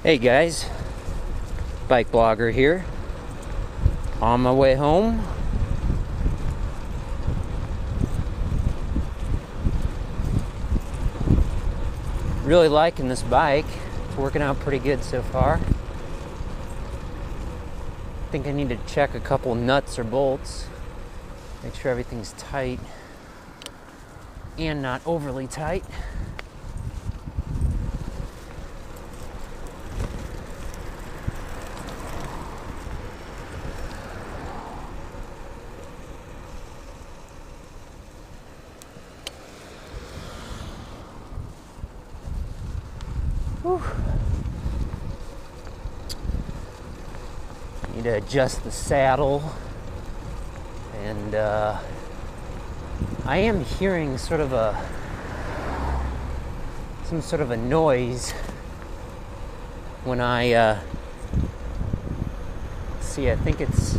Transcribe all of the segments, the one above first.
Hey guys, BikeBlogger here. On my way home. Really liking this bike. It's working out pretty good so far. I think I need to check a couple nuts or bolts. Make sure everything's tight and not overly tight. Whew. Need to adjust the saddle, and I am hearing some sort of a noise when I see. I think it's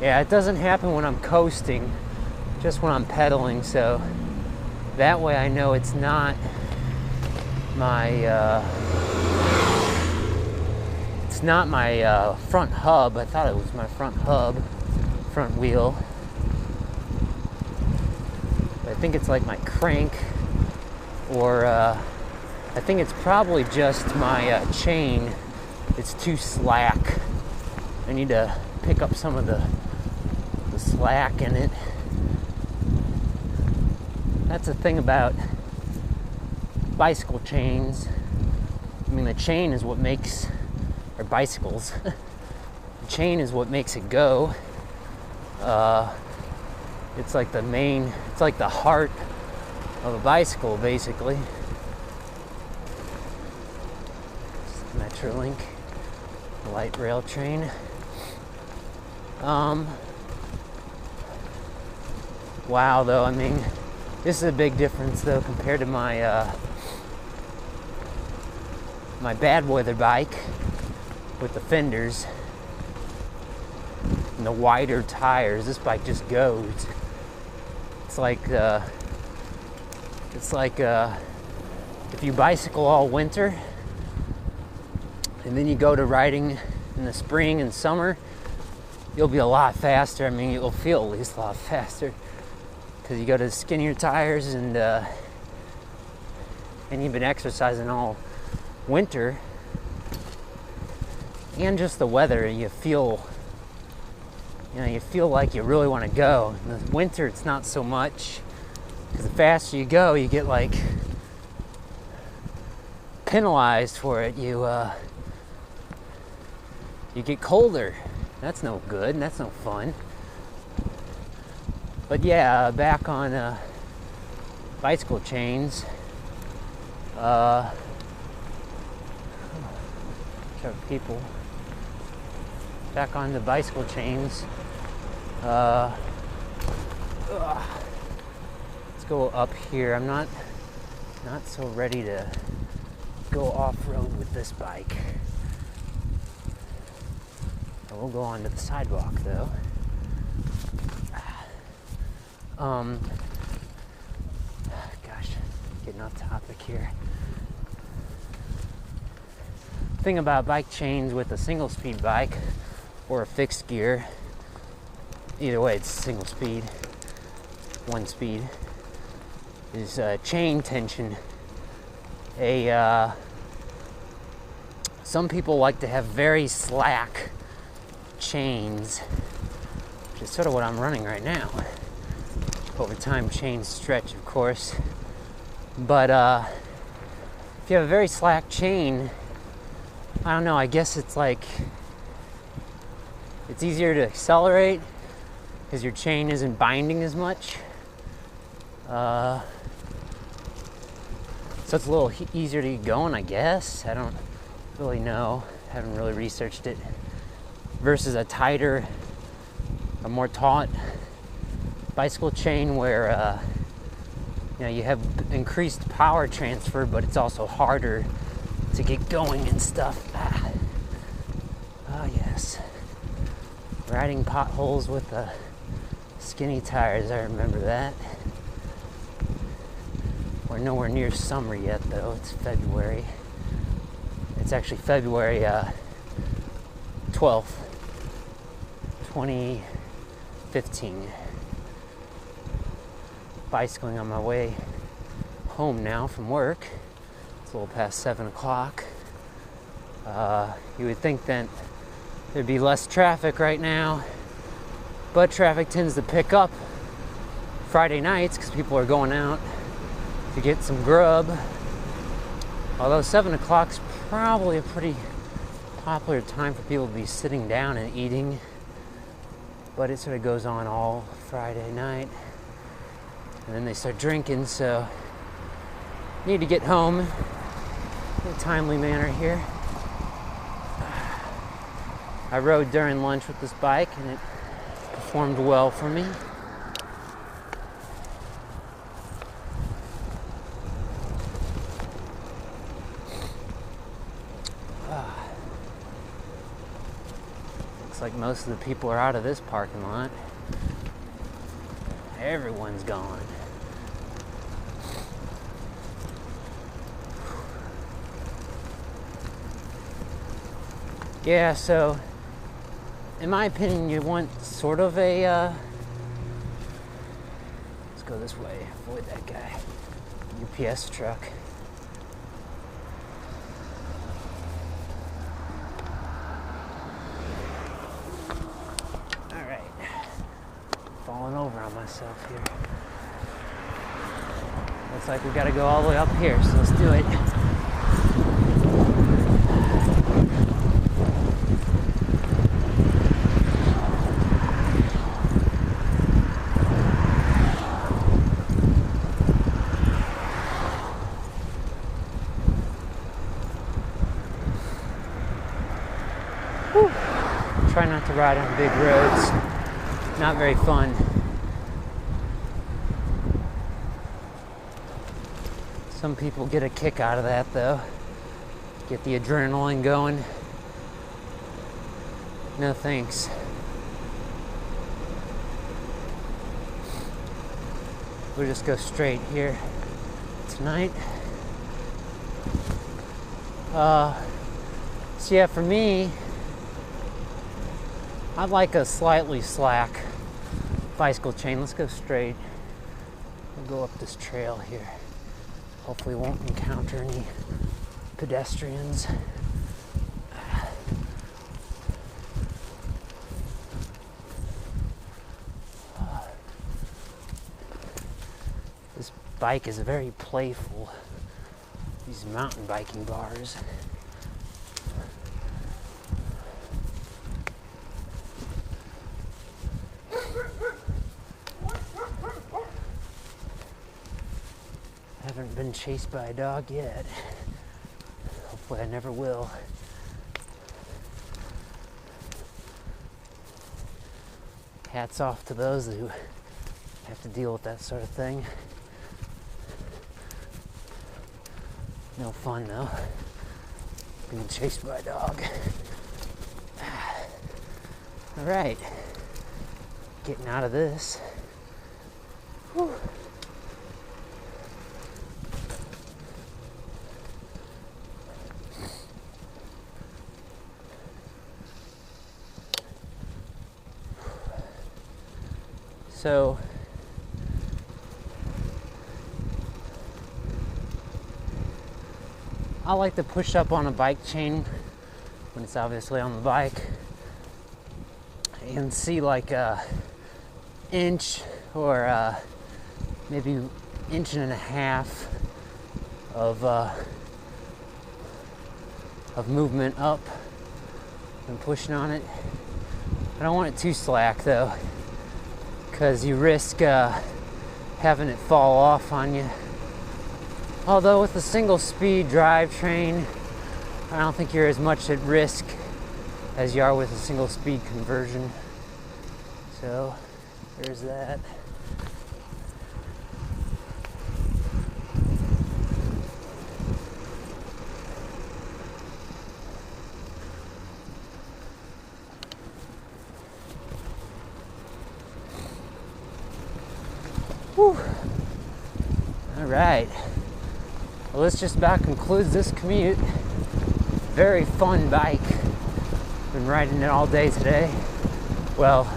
it doesn't happen when I'm coasting, just when I'm pedaling. So that way I know it's not my front hub. I thought it was my front hub, front wheel. But I think it's like my crank, or I think it's probably just my chain. It's too slack. I need to pick up some of the slack in it. That's the thing about bicycle chains. I mean, the chain is what makes, or bicycles, the chain is what makes it go. It's like it's like the heart of a bicycle, basically. Metrolink, light rail train. Wow, though, I mean, this is a big difference, though, compared to my my bad weather bike with the fenders and the wider tires. This bike just goes. It's like if you bicycle all winter and then you go to riding in the spring and summer, you'll be a lot faster. I mean, you'll feel at least a lot faster, because you go to skinnier tires, and you've been exercising all winter, and just the weather, you feel like you really want to go. In the winter, it's not so much, because the faster you go, you get like penalized for it. You get colder. That's no good, and that's no fun. But yeah, back on bicycle chains. People. Back on the bicycle chains. Let's go up here. I'm not so ready to go off-road with this bike. We'll go onto the sidewalk, though. Gosh, getting off topic here. Thing about bike chains with a single speed bike or a fixed gear, either way, it's single speed, one speed, is chain tension. Some people like to have very slack chains, which is sort of what I'm running right now. Over time, chains stretch, of course, but if you have a very slack chain, I don't know, I guess it's like it's easier to accelerate because your chain isn't binding as much, so it's a little easier to get going, I guess. I don't really know, haven't really researched it, versus a tighter, a more taut bicycle chain where you have increased power transfer, but it's also harder to get going and stuff. Oh yes, riding potholes with skinny tires, I remember that. We're nowhere near summer yet, though. It's February. It's actually February 12th, 2015. Bicycling on my way home now from work. It's a little past 7 o'clock. You would think that there'd be less traffic right now, but traffic tends to pick up Friday nights because people are going out to get some grub. Although 7 o'clock's probably a pretty popular time for people to be sitting down and eating, but it sort of goes on all Friday night, and then they start drinking. So need to get home in a timely manner here. I rode during lunch with this bike and it performed well for me. Looks like most of the people are out of this parking lot. Everyone's gone. Yeah, so in my opinion, you want sort of a let's go this way, avoid that guy. UPS truck. Alright. Falling over on myself here. Looks like we gotta go all the way up here, so let's do it. Try not to ride on big roads. Not very fun. Some people get a kick out of that, though. Get the adrenaline going. No thanks. We'll just go straight here tonight. So yeah, for me, I'd like a slightly slack bicycle chain. Let's go straight. We'll go up this trail here. Hopefully won't encounter any pedestrians. This bike is very playful. These mountain biking bars. Haven't been chased by a dog yet. Hopefully I never will. Hats off to those who have to deal with that sort of thing. No fun though, being chased by a dog. All right, getting out of this. Whew. So I like to push up on a bike chain when it's obviously on the bike and see like a inch or maybe inch and a half of movement up and pushing on it. I don't want it too slack though, because you risk having it fall off on you. Although with the single speed drivetrain, I don't think you're as much at risk as you are with a single speed conversion. So there's that. Whew. All right. Well, this just about concludes this commute. Very fun bike. Been riding it all day today. Well,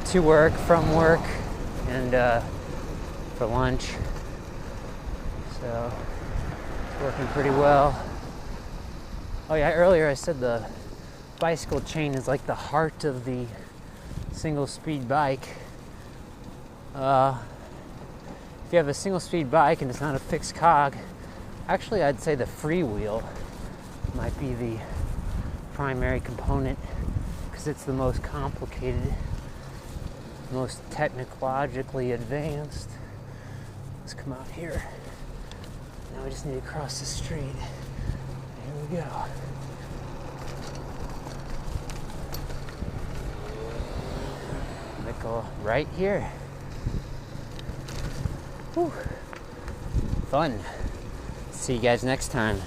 to work, from work, and for lunch. So it's working pretty well. Oh yeah, earlier I said the bicycle chain is like the heart of the single speed bike. If you have a single speed bike and it's not a fixed cog, actually I'd say the Freewheel might be the primary component because it's the most complicated, most technologically advanced. Let's come out here. Now we just need to cross the street. Here we go. Go right here. Whew. Fun. See you guys next time.